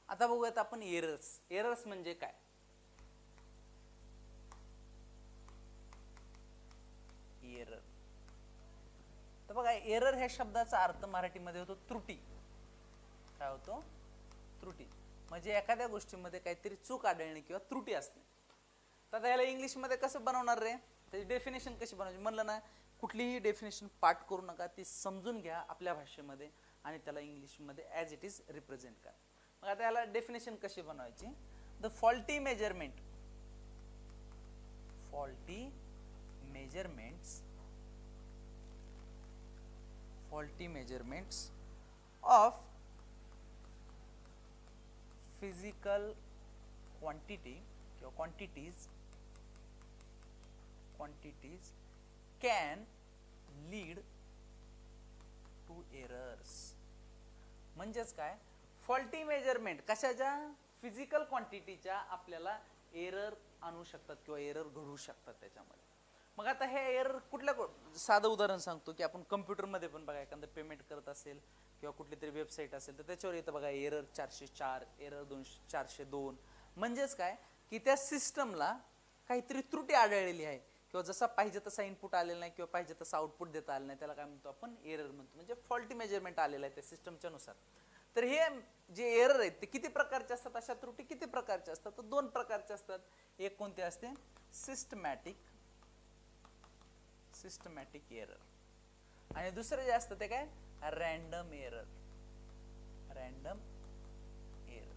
आता बघूयात आपण एरर्स. एरर्स म्हणजे काय? एरर. तर बघा, एरर ह्या शब्दाचा अर्थ मराठीमध्ये होतो त्रुटी. काय होतो? त्रुटी. म्हणजे एखाद्या गोष्टीमध्ये काहीतरी चूक आढळणे किंवा त्रुटी असणे. तर आता याला इंग्लिशमध्ये कसं बनवणार रे? त्याची डेफिनेशन कशी बनवायची? म्हणलं ना, कुठलीही डेफिनेशन पाठ करू नका, ती समजून घ्या आपल्या भाषेमध्ये आणि त्याला इंग्लिशमध्ये ॲज इट इज रिप्रेझेंट करा. मग आता याला डेफिनेशन कशी बनवायची? The faulty measurement, faulty measurements, faulty measurements of physical quantity or quantities can lead to errors. म्हणजेच काय? फॉल्टी मेजरमेंट कशाच्या? फिजिकल क्वांटिटीच्या आपल्याला एरर आणू शकतात किंवा एरर घडू शकतात त्याच्यामध्ये. मग आता हे एरर कुठल्या, साधं उदाहरण सांगतो की आपण कम्प्युटरमध्ये पण बघा, एखादं पेमेंट करत असेल किंवा कुठली तरी वेबसाईट असेल तर त्याच्यावर येतं बघा एरर 404, एरर 402. म्हणजेच काय की त्या सिस्टमला काहीतरी त्रुटी आढळलेली आहे किंवा जसा पाहिजे तसा इनपुट आलेला नाही किंवा पाहिजे तसा आउटपुट देता आलं नाही, त्याला काय म्हणतो आपण? एरर म्हणतो. म्हणजे फॉल्टी मेजरमेंट आलेलं आहे त्या सिस्टमच्या नुसार. तर हे जे एरर आहेत ते किती प्रकारचे असतात? अशा त्रुटी किती प्रकारच्या असतात? तर 2 प्रकारचे असतात. एक कोणते असते? Systematic error. आणि दुसरं जे असतं ते काय? Random error. Random error.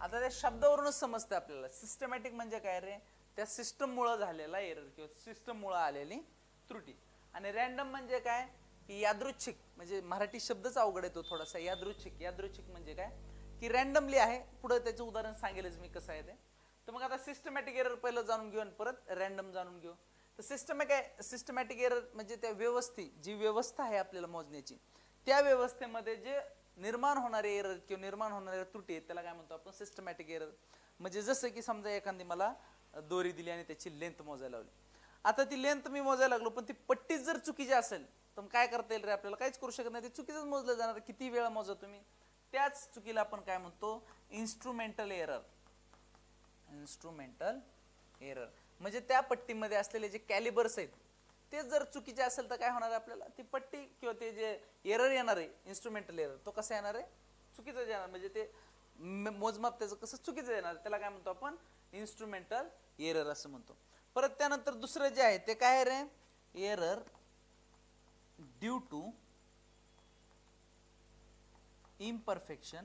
आता त्या शब्दावरूनच समजतं आपल्याला सिस्टमॅटिक म्हणजे काय रे? त्या सिस्टम मुळे झालेला एरर किंवा सिस्टम मुळे आलेली त्रुटी. आणि रॅन्डम म्हणजे काय? की यादृच्छिक. म्हणजे मराठी शब्दच अवघड आहे तो थोडासा. यादृच्छिक. यादृच्छिक म्हणजे काय? की रॅन्डमली आहे. पुढे त्याचं उदाहरण सांगेलच मी कसं आहे ते. तर मग आता सिस्टमॅटिक एरर पहिलं जाणून घेऊ आणि परत रॅन्डम जाणून घेऊ. तर सिस्टमॅटिक एरर म्हणजे त्या जी व्यवस्था आहे आपल्याला मोजण्याची, त्या व्यवस्थेमध्ये जे निर्माण होणारे एरर किंवा निर्माण होणारे त्रुटी आहेत त्याला काय म्हणतो आपण? Systematic error. म्हणजे जसं की समजा एखादी मला दोरी दिली आणि त्याची लेंथ मोजायला लावली. आता ती लेंथ मी मोजायला लागलो पण ती पट्टीच जर चुकीची असेल तर काय करता येईल रे? आपल्याला काहीच करू शकत नाही. ते चुकीचंच मोजलं जाणार. किती वेळा मोजा तुम्ही, त्याच चुकीला आपण काय म्हणतो? Instrumental error. इन्स्ट्रुमेंटल एरर म्हणजे त्या पट्टीमध्ये असलेले जे कॅलिबर्स आहेत ते जर चुकीचे असेल तर काय होणार आहे? आपल्याला ती पट्टी किंवा ते जे एरर येणार आहे इन्स्ट्रुमेंटल एरर, तो कसा येणार आहे? चुकीचं येणार. म्हणजे ते मोजमाप त्याचं कसं चुकीचं येणार, त्याला काय म्हणतो आपण? इन्स्ट्रुमेंटल एरर असं म्हणतो. परत त्यानंतर दुसरं जे आहे ते काय रे? Error due to imperfection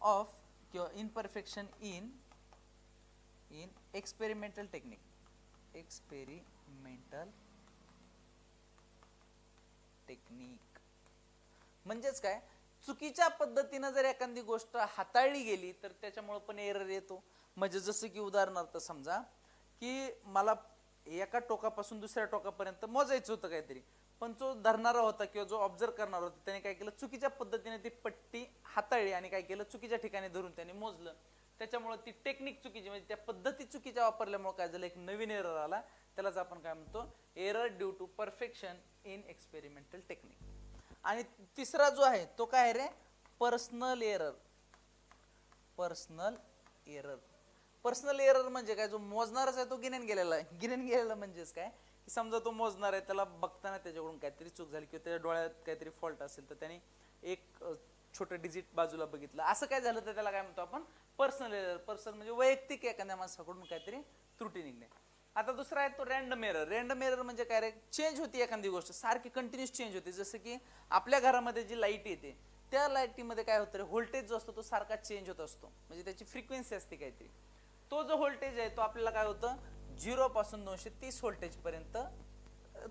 of किंवा imperfection in experimental technique. म्हणजेच काय? चुकीच्या पद्धतीने जर एखादी गोष्ट हाताळली गेली तर त्याच्यामुळे पण एरर येतो. म्हणजे जसं की उदाहरणार्थ समजा की मला एका टोकापासून दुसऱ्या टोकापर्यंत मोजायचं होतं काहीतरी, पण जो धरणारा होता किंवा जो ऑब्झर्व करणार होता त्याने काय केलं? चुकीच्या पद्धतीने ती पट्टी हाताळली आणि काय केलं? चुकीच्या ठिकाणी धरून त्याने मोजलं. त्याच्यामुळे ती टेक्निक चुकीची, म्हणजे त्या पद्धती चुकीच्या वापरल्यामुळे काय झालं? एक नवीन एरर आला. त्यालाच आपण काय म्हणतो? Error due to perfection in experimental technique. आणि तिसरा जो आहे तो काय रे? Personal error. पर्सनल एरर म्हणजे काय? जो मोजणारच आहे तो गिनेन गेलेला आहे. गिनेन गेलेला म्हणजेच काय? की समजा तो मोजणार आहे, त्याला बघताना त्याच्याकडून काहीतरी चूक झाली किंवा त्याच्या डोळ्यात काहीतरी फॉल्ट असेल तर त्याने एक छोटं डिजिट बाजूला बघितलं, असं काय झालं तर त्याला काय म्हणतो आपण? Personal error. पर्सनल म्हणजे वैयक्तिक एखाद्या माणसाकडून काहीतरी त्रुटी निघणे. आता दुसरा आहे तो रॅन्डम एरर. रॅन्डम एरर म्हणजे काय रे? चेंज होती एखादी गोष्ट, सारखी कंटिन्यूस चेंज होते. जसं की आपल्या घरामध्ये जी लाईट येते त्या लाईटीमध्ये काय होतं रे? व्होल्टेज जो असतो तो सारखा चेंज होत असतो. म्हणजे त्याची फ्रिक्वेन्सी असते काहीतरी. तो जो व्होल्टेज आहे तो आपल्याला काय होतं? 0 पासून 230 व्होल्टेज पर्यंत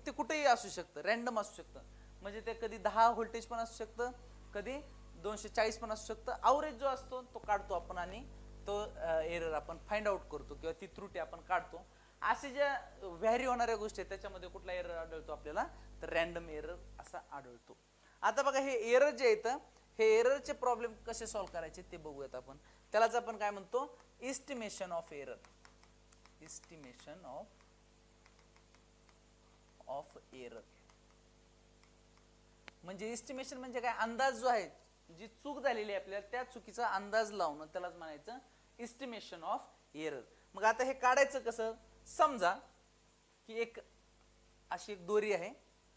ते कुठेही असू शकतं, रॅन्डम असू शकतं. म्हणजे ते कधी 10 व्होल्टेज पण असू शकतं, कधी 240 पण असू शकतं. ॲव्हरेज जो असतो तो काढतो आपण आणि तो एरर आपण फाइंड आउट करतो किंवा ती त्रुटी आपण काढतो. असे ज्या व्हॅरी होणाऱ्या गोष्टी आहेत त्याच्यामध्ये कुठला एरर आढळतो आपल्याला? तर रॅन्डम एरर असा आढळतो. आता बघा, हे एरर जे येतं, हे एररचे प्रॉब्लेम कसे सॉल्व्ह करायचे ते बघूयात आपण. त्यालाच आपण काय म्हणतो? Estimation of error. Estimation of error म्हणजे एस्टिमेशन म्हणजे काय, अंदाज जो आहे, जी चूक झालेली आहे आपल्याला त्या चुकीचा अंदाज लावणं त्यालाच म्हणायचं एस्टिमेशन ऑफ एरर. मग आता हे काढायचं कसं, समजा की एक अशी एक दोरी आहे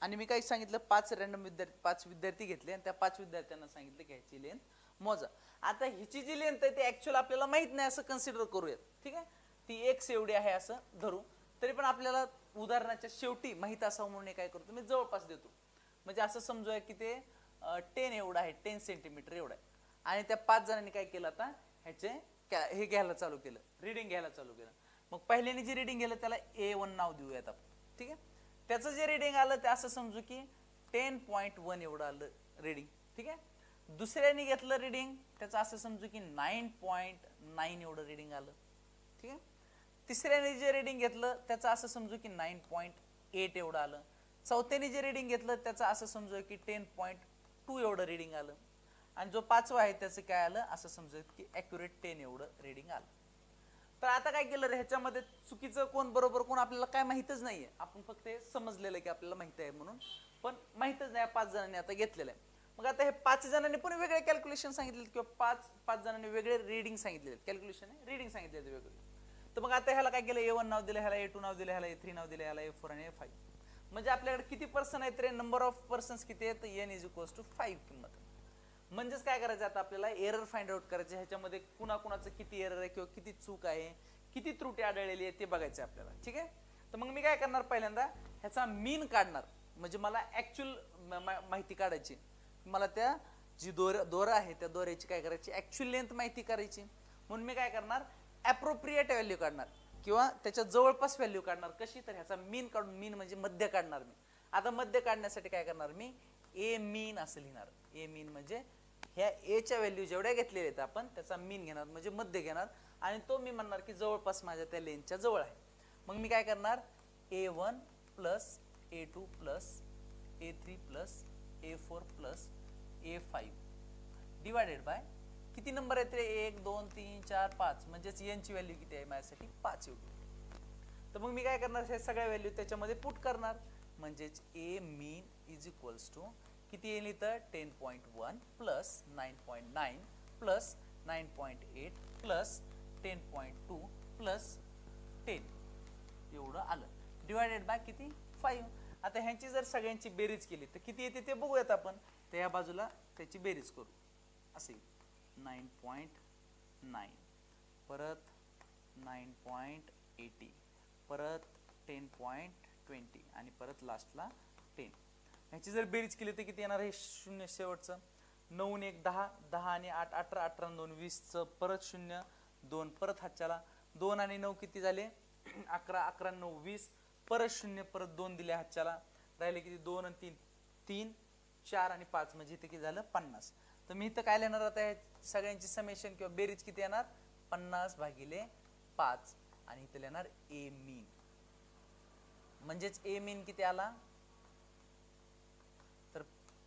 आणि मी काय सांगितलं, 5 विद्यार्थी घेतले आणि त्या 5 विद्यार्थ्यांना सांगितलं की ह्याची लेंथ मोजा. आता ह्याची जी लेंथ आहे ती ऍक्च्युअल आपल्याला माहित नाही असं कन्सिडर करूयात, ठीक आहे, ती x एवढी आहे असं धरू. तरी पण आपल्याला उदाहरणाच्या शेवटी माहित असावं म्हणून काय करतो मी जवळपास देतो. म्हणजे असं समजूया की ते 10 एवढं आहे, 10 सेंटीमीटर एवढं आहे. आणि त्या 5 जणांनी काय केलं, आता ह्याचे हे घ्यायला चालू केलं, रिडिंग घ्यायला चालू केलं. मग पहिल्याने जे रिडिंग गेलं त्याला A1 नाव देऊयात आपण, ठीक आहे. त्याचं जे रिडिंग आलं ते असं समजू की 10.1 एवढं आलं रिडिंग, ठीक आहे. दुसऱ्याने घेतलं रिडिंग त्याचं असं समजू की 9.9 एवढं रिडिंग आलं, ठीक आहे. तिसऱ्याने जे रिडिंग घेतलं त्याचं असं समजू की 9.8 एवढं आलं. चौथ्याने जे रिडिंग घेतलं त्याचं असं समजू की 10.2 एवढं रिडिंग आलं. आणि जो पाचवा आहे त्याचं काय आलं, असं समजूया की ॲक्युरेट 10 एवढं रिडिंग आलं. तर आता काय केलं रे, ह्याच्यामध्ये चुकीचं कोण बरोबर कोण आपल्याला काय माहितच नाहीये, आपण फक्त हे समजलेलं की आपल्याला माहिती आहे म्हणून, पण माहितच नाही 5 जणांनी आता घेतलेलं आहे. मग आता हे 5 जणांनी पण वेगळे कॅल्क्युलेशन सांगितले किंवा 5 जणांनी वेगळे रिडिंग सांगितलेले, कॅल्क्युलेशन आहे रिडिंग सांगितलेले वेगळे. तर मग आता ह्याला काय केलं, A1 नाव दिलं, ह्याला A2 नाव दिलं, ह्याला A3 नाव दिलं, ह्याला A4 आणि A5. म्हणजे आपल्याकडे किती पर्सन आहेत रे, नंबर ऑफ पर्सन्स किती आहेत, n = 5 किंमत. म्हणजेच काय करायचं आता आपल्याला एरर फाइंड आउट करायचं, ह्याच्यामध्ये कुणाकुणाचं किती एरर आहे किंवा किती चूक आहे, किती त्रुटी आढळलेली आहे ते बघायचं आपल्याला, ठीक आहे. तर मग मी काय करणार, पहिल्यांदा ह्याचा मीन काढणार. म्हणजे मला ऍक्च्युअल माहिती काढायची, मला त्या जी दोरा आहे त्या दोऱ्याची काय करायची, ऍक्च्युअल लेंथ माहिती करायची. म्हणून मी काय करणार, ऍप्रोप्रिएट व्हॅल्यू काढणार किंवा त्याच्या जवळपास व्हॅल्यू काढणार. कशी, तर ह्याचा मीन काढून, मीन म्हणजे मध्य काढणार मी. आता मध्य काढण्यासाठी काय करणार मी, ए मीन असं लिहिणार. ए मीन म्हणजे ह्या एच्या व्हॅल्यू जेवढ्या घेतलेल्या आहेत आपण त्याचा मीन घेणार म्हणजे मध्य घेणार आणि तो मी म्हणणार की जवळपास माझ्या त्या लेंथच्या जवळ आहे. मग मी काय करणार, A1 plus A2 plus A3 plus A4 plus A5 divided by किती नंबर आहेत रे, 1 2 3 4 5, म्हणजेच n ची व्हॅल्यू किती आहे माझ्यासाठी 5 एवढी. तर मग मी काय करणार, हे सगळ्या व्हॅल्यू त्याच्यामध्ये पुट करणार. म्हणजेच A मीन = किती येईल इथं, 10.1 प्लस 9.9 प्लस 9.8 प्लस 10.2 प्लस 10 एवढं आलं, डिवायडेड बाय किती 5. आता ह्यांची जर सगळ्यांची बेरीज केली तर किती येते ते बघूयात आपण. तर या बाजूला त्याची बेरीज करू, असे 9.9 परत 9.80 परत 10.20 आणि परत लास्टला 10. ह्याची जर बेरीज केली तर किती येणार, हे शून्य शेवटचं, 9 1 10 10 आणि 8 18 18 2 20 परत 0 2 परत हातच्याला 2 आणि 9 किती झाले 11 11 9 20 परत 0 परत 2 दिले हातच्याला, राहिले किती 2 आणि 3 3 4 आणि 5 म्हणजे इथे किती झालं 50. तर मी इथं काय लिहिणार आता, सगळ्यांची समेशन किंवा बेरीज किती येणार 50/5 आणि इथे लिहिणार ए मीन. म्हणजेच ए मीन किती आला, तर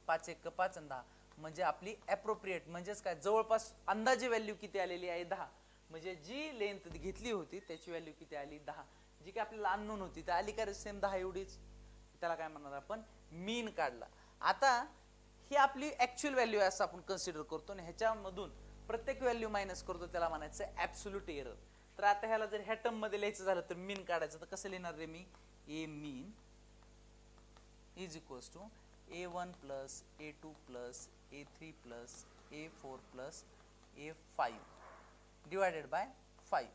5 1 5 आणि 10 म्हणजे आपली ऍप्रोप्रिएट म्हणजेच काय जवळपास अंदाजे व्हॅल्यू किती आलेली आहे 10. म्हणजे जी लेंथ घेतली होती त्याची व्हॅल्यू किती आली 10, जी की आपल्याला अननोन होती तर आली का सेम 10 एवढीच. त्याला काय म्हणणार आपण, मीन काढला. आता ही आपली ऍक्च्युअल व्हॅल्यू आहे असं आपण कन्सिडर करतो आणि ह्याच्यामधून प्रत्येक व्हॅल्यू मायनस करतो, त्याला म्हणायचं ऍब्सोल्यूट एरर. तर आता ह्याला जर ह्या टर्म मध्ये लिहायचं झालं तर मीन काढायचं तर कसं लिहिणार रे मी, ए मीन = A1 plus A2 plus A3 plus A4 plus A5 divided by 5.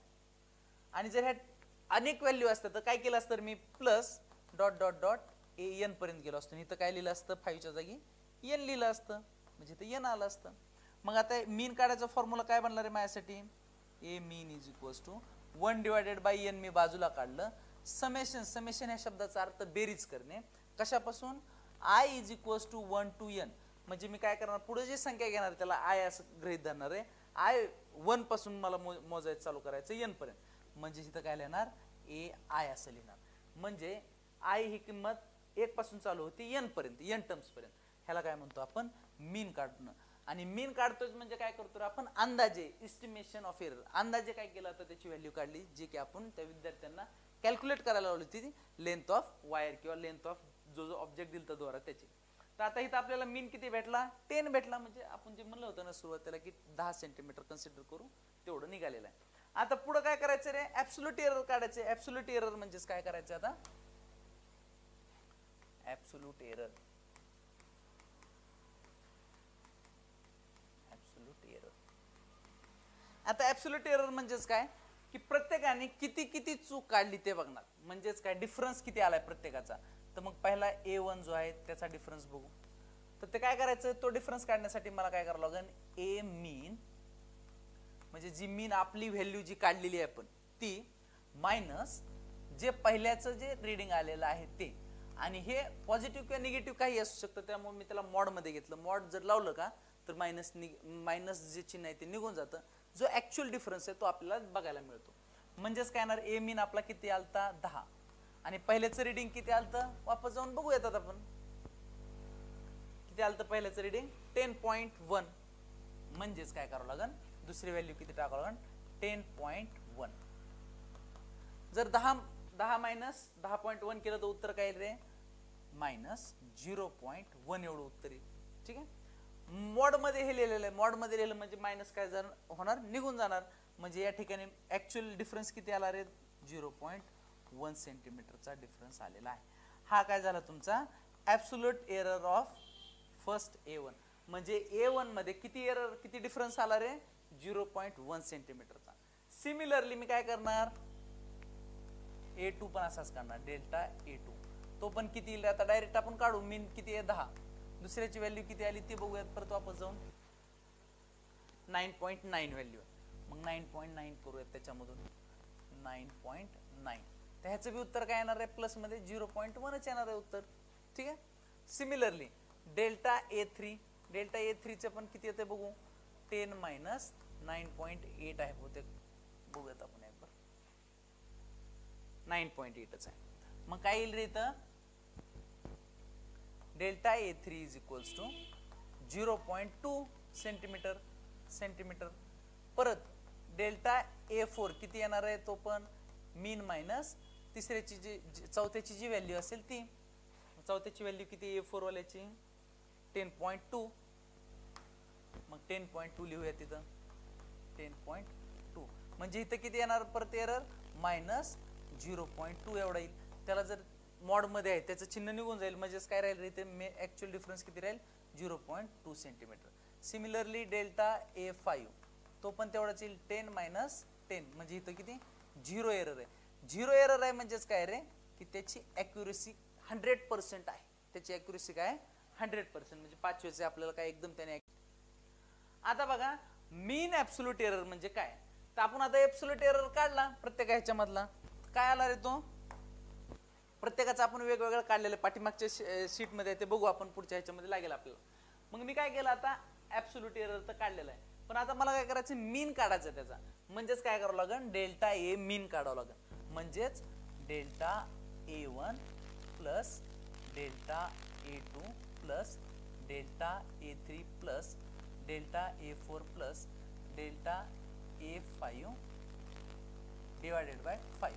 आणि जर ह्या अनेक व्हॅल्यू असतात तर काय केलं असतं मी, plus dot dot dot n पर्यंत गेलो असतो. इथं काय लिहिलं असतं 5च्या जागी n लिहिलं असतं, म्हणजे इथं n आलं असतं. मग आता मीन काढायचा फॉर्म्युला काय बनणार आहे माझ्यासाठी, ए मीन = 1 डिवायडेड बाय n मी बाजूला काढलं. समेशन, समेशन या शब्दाचा अर्थ बेरीज करणे. कशापासून, i = 1 to n. म्हणजे मी काय करणार, पुढे जी संख्या घेणार त्याला i असं गृहीत धरणार आहे. i 1 पासून मला मोजायचं चालू करायचं n पर्यंत, म्हणजे इथं काय लिहिणार ए आय असं लिहिणार. म्हणजे i ही किंमत 1 पासून चालू होती n पर्यंत, n टर्म्स पर्यंत. ह्याला काय म्हणतो आपण, मीन काढणं. आणि मीन काढतोय म्हणजे काय करतो आपण, अंदाजे एस्टिमेशन ऑफ एरर. अंदाजे काय केलं तर त्याची व्हॅल्यू काढली जी की आपण त्या विद्यार्थ्यांना कॅल्क्युलेट करायला लावली होती, लेंथ ऑफ वायर किंवा लेंथ ऑफ जो ऑब्जेक्ट दिलता द्वारा त्याची. तर आता इथं आपल्याला मीन किती भेटला 10 भेटला, म्हणजे आपण जे म्हणलं होतं ना सुरुवातीला की 10 सेंटीमीटर कन्सिडर करू तेवढं निघालेलं आहे. आता पुढे काय करायचं रे, ऍब्सोल्यूट एरर काढायचे. ऍब्सोल्यूट एरर म्हणजेच काय करायचं आता, ऍब्सोल्यूट एरर, ऍब्सोल्यूट एरर. आता ऍब्सोल्यूट एरर म्हणजेच काय की प्रत्येकाने किती किती चूक काढली ते बघणार, म्हणजेच काय डिफरन्स किती आलाय प्रत्येकाचा. तर मग पहिला A1 जो आहे त्याचा डिफरन्स बघू. तर ते काय करायचं, तो डिफरन्स काढण्यासाठी मला काय करावं लागेल, ए मीन म्हणजे जी मीन आपली व्हॅल्यू जी काढलेली आहे आपण ती मायनस जे पहिल्याचं जे रीडिंग आलेलं आहे ते, आणि हे पॉझिटिव्ह किंवा निगेटिव्ह काही असू शकतं, त्यामुळे मी त्याला मॉड मध्ये घेतलं. मॉड जर लावलं का तर मायनस जे चिन्ह आहे ते निघून जातं. जो ऍक्च्युअल डिफरन्स आहे तो आपल्याला बघायला मिळतो. म्हणजेच काय येणार, ए मीन आपला किती आलता 10 आणि पहिल्याचं रीडिंग किती आलतं, वापस जाऊन बघूयात आपण किती आलतं पहिल्याचं रीडिंग 10.1. म्हणजेच काय करावं लागेल, दुसरी व्हॅल्यू किती टाकावं लागेल 10.1. जर 10 मायनस 10.1 केलं तर उत्तर काय येईल रे, -0.1 एवढं उत्तर येईल. ठीक आहे. मॉड मध्ये हे लिहिलेलं आहे, मॉड मध्ये लिहिलं म्हणजे मायनस काय होणार, निघून जाणार. म्हणजे या ठिकाणी ऍक्च्युअल डिफरन्स किती आला रे, 0.1 सेंटीमीटरचा डिफरन्स आलेला आहे. हा काय झाला तुमचा absolute error of first A1. म्हणजे A1 मध्ये किती एरर, किती डिफरन्स आला रे, 0.1 सेंटीमीटरचा. सिमिलरली मी काय करणार, A2 पण असाच करणार, डेल्टा A2. तो पण किती येईल आता डायरेक्ट आपण काढू. मीन किती आहे 10, दुसऱ्याची व्हॅल्यू किती आली ती बघूयात परत वापस जाऊन. 9.9 व्हॅल्यू, मग 9.9 करूयात त्याच्यामधून 9.9. तर ह्याचं बी उत्तर काय येणार आहे, प्लस मध्ये 0.1च येणार आहे उत्तर. ठीक आहे. Similarly delta A3, delta A3 चे पण किती येते बघू, 10 मायनस 9.8 आहे बहुतेक, बघूयात आपण एकदा. 9.8च आहे. मग काय येईल रे इथं, delta A3 is equals to 0.2 centimetre. परत डेल्टा A4 किती येणार आहे, तो पण मीन मायनस तिसऱ्याची जी चौथ्याची जी व्हॅल्यू असेल ती. चौथ्याची व्हॅल्यू किती A4 वाल्याची 10.2. मग 10.2 लिहूया तिथं 10.2. म्हणजे इथं किती येणार परत एरर, -0.2 एवढा येईल. त्याला जर मॉड मध्ये आहे त्याचं चिन्ह निघून जाईल, म्हणजेच काय राहील इथे ऍक्च्युअल डिफरन्स किती राहील 0.2 सेंटीमीटर. सिमिलरली डेल्टा A5 तो पण तेवढाच येईल, 10 मायनस 10. म्हणजे इथं किती 0 एरर आहे. 0 एरर आहे म्हणजेच काय रे, की त्याची ॲक्युरेसी 100% आहे. त्याची ॲक्युरेसी काय 100%, म्हणजे 5 वेळेस आपल्याला काय एकदम त्याने. आता बघा मीन ऍब्सोल्यूट एरर म्हणजे काय, तर आपण आता ऍब्सोल्यूट एरर काढला प्रत्येक ह्याच्यामधला, काय आला रे तो, प्रत्येकाचं आपण वेगवेगळं काढलेलं पाठीमागच्या शीट मध्ये ते बघू आपण पुढच्या ह्याच्यामध्ये लागेल आपल्याला. मग मी काय केलं आता, ऍब्सोल्यूट एरर तर काढलेला आहे, पण आता मला काय करायचं, मीन काढायचं त्याचा. म्हणजेच काय करावं लागेल, डेल्टा A मीन काढावं लागेल. म्हणजेच delta A1 plus delta A2 plus delta A3 plus delta A4 plus delta A5 divided by 5.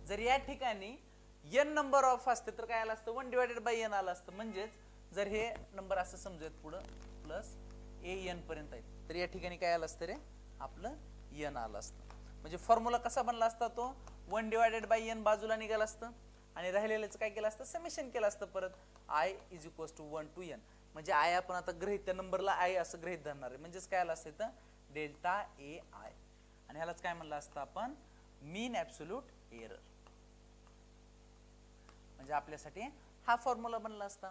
जर या ठिकाणी n नंबर ऑफ असते तर काय आलं असतं, 1 डिवायडेड बाय n आलं असतं. म्हणजेच जर हे नंबर असं समजूयात पुढं प्लस an पर्यंत आहे, तर या ठिकाणी काय आलं असतं रे, आपलं n आलं असतं. म्हणजे फॉर्म्युला कसा बनला असता तो, 1 डिवायडेड बाय n बाजूला निघालं असतं आणि राहिलेलंच काय केलं असतं, समेशन केलं असतं परत i is equals to 1 to n. म्हणजे i आपण आता गृहीत त्या नंबरला i असं गृहीत धरणार आहे. म्हणजेच काय आलं असतं इथं डेल्टा AI, आणि ह्यालाच काय म्हणलं असतं आपण, मीन ऍब्सोल्यूट एरर. म्हणजे आपल्यासाठी हा फॉर्म्युला बनला असता.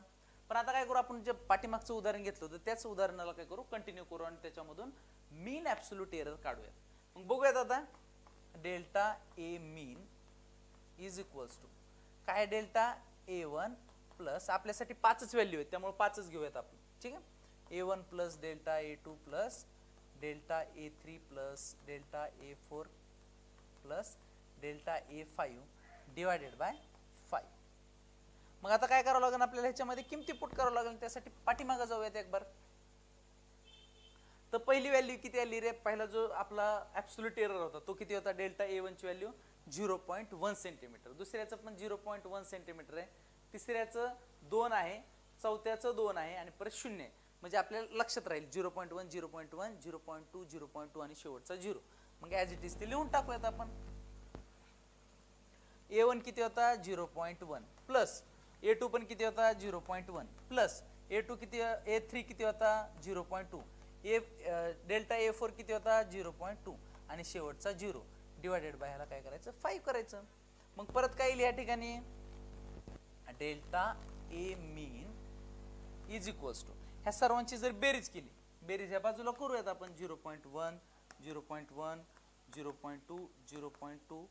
पण आता काय करू, आपण जे पाठीमागचं उदाहरण घेतलं होतं त्याच उदाहरणाला काय करू, कंटिन्यू करू आणि त्याच्यामधून मीन ऍब्सोल्यूट एरर काढूया. मग बघूयात आता, delta A mean is equals to काय, डेल्टा A1 प्लस आपल्यासाठी 5च व्हॅल्यू आहेत त्यामुळे 5च घेऊयात आपण. ठीक आहे. A1 plus delta A2 plus delta A3 plus delta A4 plus delta A5 divided by 5. मग आता काय करावं लागेल आपल्याला, ह्याच्यामध्ये किमती पुट करावं लागेल. त्यासाठी पाठीमागे जाऊयात एक बार. तर पहिली व्हॅल्यू किती आली रे, पहिला जो आपला ऍब्सोल्यूट एरर होता तो किती होता, डेल्टा A1 ची व्हॅल्यू 0.1 सेंटीमीटर. दुसऱ्याचं पण 0.1 सेंटीमीटर आहे. तिसऱ्याचं 2 आहे. चौथ्याचं 2 आहे आणि परत 0 आहे, म्हणजे आपल्याला लक्षात राहील 0.1 0.1 0.2 0.2 आणि शेवटचा 0. मग ॲज इट इज ते लिहून टाकूयात आपण. A1 किती होता 0.1 प्लस A2 पण किती होता 0.1 प्लस A2 किती, A3 किती होता 0.2, डेल्टा A4 किती होता 0.2 आणि शेवटचा 0 डिवायडेड बाय ह्याला काय करायचं 5 करायचं. मग परत काय येईल या ठिकाणी delta A mean is equals to ह्या सर्वांची जर बेरीज केली, बेरीज ह्या बाजूला करूयात आपण 0.1 0.1 0.2 0.2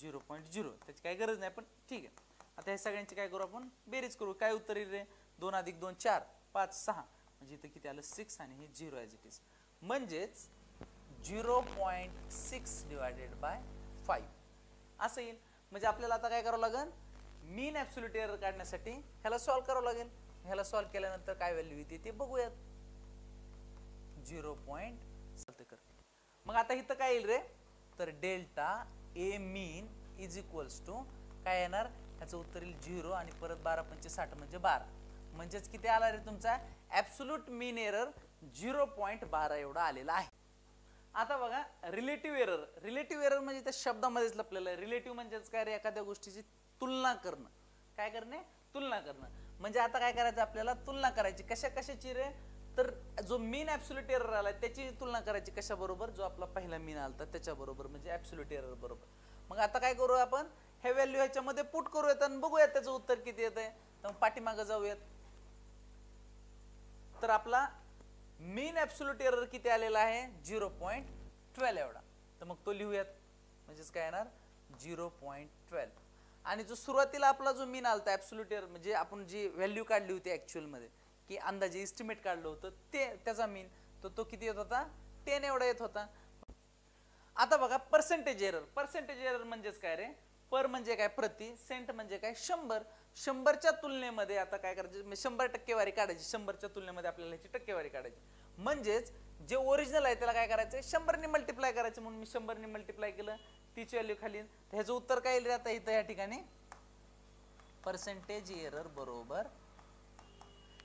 0.0, त्याची काही गरज नाही पण ठीक आहे. आता हे सगळ्यांची काय करू आपण बेरीज करू. काय उत्तर येईल रे 2 + 2 4 5 6 म्हणजे इथं किती आलं 6 आणि हे 0 ॲज इट इज, म्हणजेच 0.6 डिवायडेड बाय 5 असं येईल. म्हणजे आपल्याला आता काय करावं लागेल मीन ॲब्सोल्यूट एरर काढण्यासाठी ह्याला सॉल्व्ह करावं लागेल. ह्याला सॉल्व्ह केल्यानंतर काय व्हॅल्यू येते ते बघूयात. 0. मग आता इथं काय येईल रे तर delta A mean is equals to काय येणार ह्याचं उत्तर येईल 0 आणि परत 12 × 5 = 60 म्हणजे 12, म्हणजेच किती आला रे तुमचा ॲब्सोल्यूट मीन एरर 0.12 एवढा आलेला आहे. आता बघा रिलेटिव्ह एरर. रिलेटिव्ह एरर म्हणजे त्या शब्दामध्येच लपलेलं आहे. रिलेटिव्ह म्हणजेच काय रे एखाद्या गोष्टीची तुलना करणं. काय करणे तुलना करणं. म्हणजे आता काय करायचं आपल्याला तुलना करायची कशा कशाची रे तर जो मीन ॲब्सोल्यूट एरर आला त्याची तुलना करायची कशा बरोबर जो आपला पहिला मीन आलता त्याच्या बरोबर म्हणजे ॲब्सोल्यूट एरर बरोबर. मग आता काय करू आपण हे व्हॅल्यू ह्याच्यामध्ये पुट करूयात आणि बघूयात त्याचं उत्तर किती येतंय. तर पाठीमागं जाऊयात. तर आपला मीन ॲब्सोल्यूट एरर किती आलेला आहे 0.12 एवढा. तर मग तो लिहूयात म्हणजेच काय येणार 0.12 आणि जो सुरुवातीला आपला जो मीन आलता ॲब्सोल्यूट एरर म्हणजे आपण जी व्हॅल्यू काढली होती ॲक्च्युअल मध्ये की अंदाजे एस्टिमेट काढलं होतं ते त्याचा मीन तो किती येत होता 10 एवढा येत होता. आता बघा पर्सेंटेज एरर. पर्सेंटेज एरर म्हणजेच काय रे पर म्हणजे काय प्रति, सेंट म्हणजे काय 100. 100च्या तुलनेमध्ये आता काय करायचं 100 टक्केवारी काढायची. 100च्या तुलनेमध्ये आपल्याला ह्याची टक्केवारी काढायची. म्हणजेच जे ओरिजिनल आहे त्याला काय करायचं 100 ने मल्टिप्लाय करायचं. म्हणून मी 100 ने मल्टिप्लाय केलं तीच व्हॅल्यू खाली. ह्याचं उत्तर काय येईल आता इथं या ठिकाणी पर्सेंटेज एरर बरोबर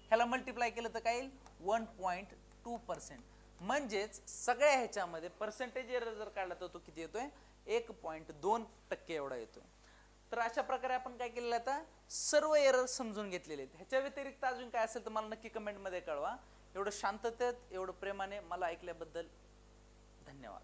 ह्याला मल्टिप्लाय केलं तर काय येईल 1.2%. म्हणजेच सगळ्या ह्याच्यामध्ये पर्सेंटेज एरर जर काढला तर तो किती येतोय 1.2% एवढा येतोय. तर अशा प्रकारे आपण काय केलेलं आता सर्व एरर समजून घेतलेले आहेत. ह्याच्या व्यतिरिक्त अजून काय असेल तर मला नक्की कमेंट मध्ये कळवा. एवढं शांततेत एवढं प्रेमाने मला ऐकल्याबद्दल धन्यवाद.